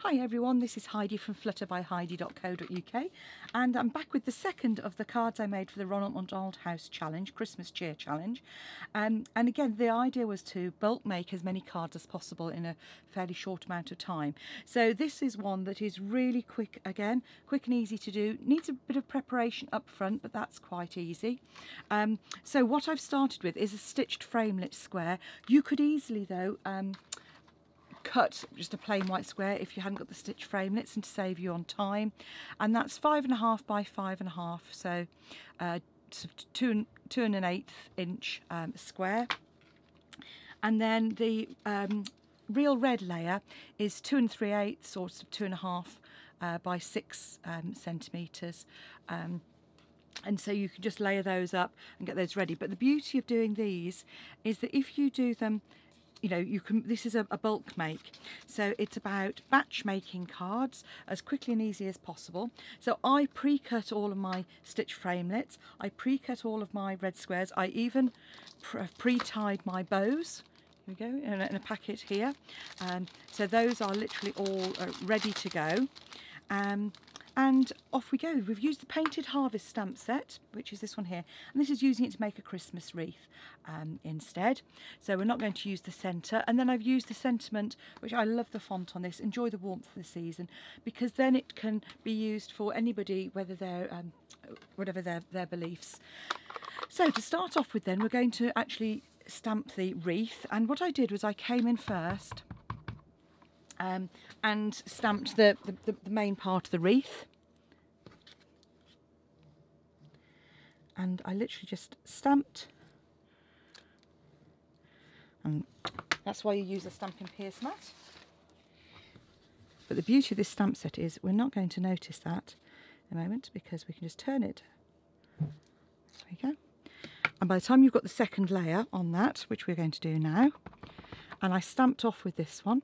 Hi everyone, this is Heidi from flutterbyheidi.co.uk and I'm back with the second of the cards I made for the Ronald McDonald House Challenge, Christmas Cheer Challenge. And again, the idea was to bulk make as many cards as possible in a fairly short amount of time. So this is one that is really quick, again, quick and easy to do. Needs a bit of preparation up front, but that's quite easy. So what I've started with is a stitched framelit square. You could easily though, cut just a plain white square if you hadn't got the stitch framelits and to save you on time, and that's 5.5 by 5.5, so 2 1/8 inch square. And then the real red layer is 2 3/8 or 2.5 by 6 centimeters. And so you can just layer those up and get those ready. But the beauty of doing these is that if you do them, you know, you can, this is a bulk make, so it's about batch making cards as quickly and easy as possible. So I pre-cut all of my stitch framelits, I pre-cut all of my red squares, I even pre-tied my bows. Here we go, in a packet here. So those are literally all ready to go. And off we go. We've used the Painted Harvest stamp set, which is this one here, and this is using it to make a Christmas wreath instead. So we're not going to use the centre. And then I've used the sentiment, which I love the font on this, enjoy the warmth of the season, because then it can be used for anybody, whether they're, whatever their beliefs. So to start off with then, we're going to actually stamp the wreath. And what I did was I came in first and stamped the main part of the wreath. And I literally just stamped, and that's why you use a stamping pierce mat. But the beauty of this stamp set is we're not going to notice that in a moment, because we can just turn it. There we go. And by the time you've got the second layer on that, which we're going to do now, and I stamped off with this one.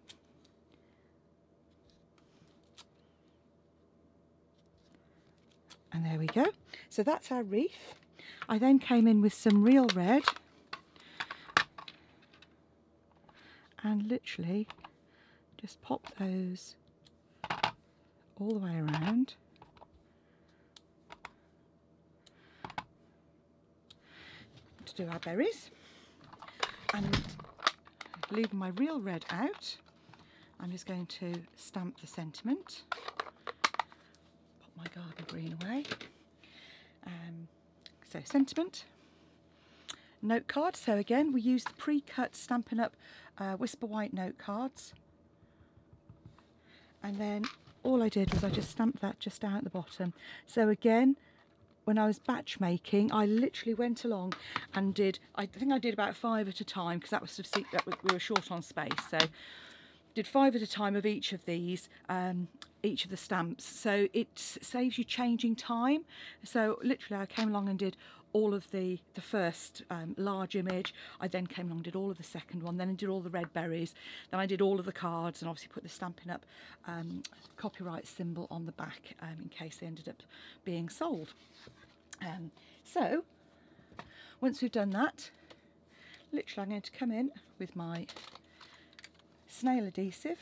And there we go. So that's our wreath. I then came in with some real red and literally just pop those all the way around. To do our berries. And leaving my real red out, I'm just going to stamp the sentiment. My garden green away. So sentiment, note card. So again, we use the pre-cut Stampin' Up Whisper White note cards, and then all I did was I just stamped that just down at the bottom. So again, when I was batch making, I literally went along and did, I think I did about 5 at a time, because that was sort of, we were short on space, so did 5 at a time of each of these, each of the stamps, so it saves you changing time. So literally I came along and did all of the first large image, I then came along and did all of the second one, then I did all the red berries, then I did all of the cards, and obviously put the Stampin' Up copyright symbol on the back in case they ended up being sold. So once we've done that, literally I'm going to come in with my snail adhesive,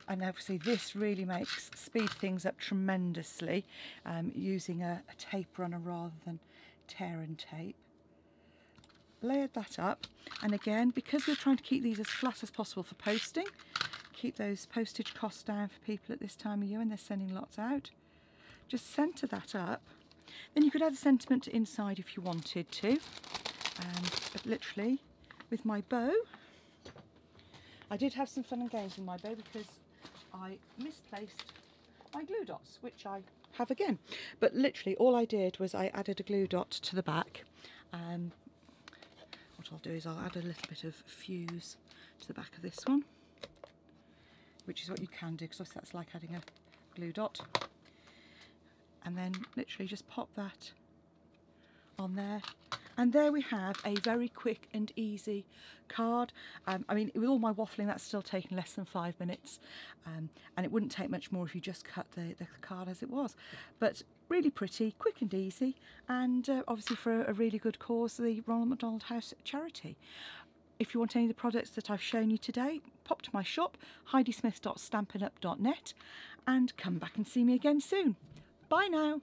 and obviously this really makes speed things up tremendously, using a tape runner rather than tear and tape. Layered that up, and again, because we're trying to keep these as flat as possible for posting, keep those postage costs down for people at this time of year when they're sending lots out, just centre that up. Then you could add a sentiment inside if you wanted to, but literally with my bow, I did have some fun and games with my bow because I misplaced my glue dots, which I have again. But literally all I did was I added a glue dot to the back. What I'll do is I'll add a little bit of fuse to the back of this one, which is what you can do, because obviously that's like adding a glue dot. And then literally just pop that on there. And there we have a very quick and easy card. I mean, with all my waffling, that's still taken less than 5 minutes. And it wouldn't take much more if you just cut the card as it was. But really pretty, quick and easy, and obviously for a really good cause, the Ronald McDonald House charity. If you want any of the products that I've shown you today, pop to my shop, heidismith.stampinup.net, and come back and see me again soon. Bye now.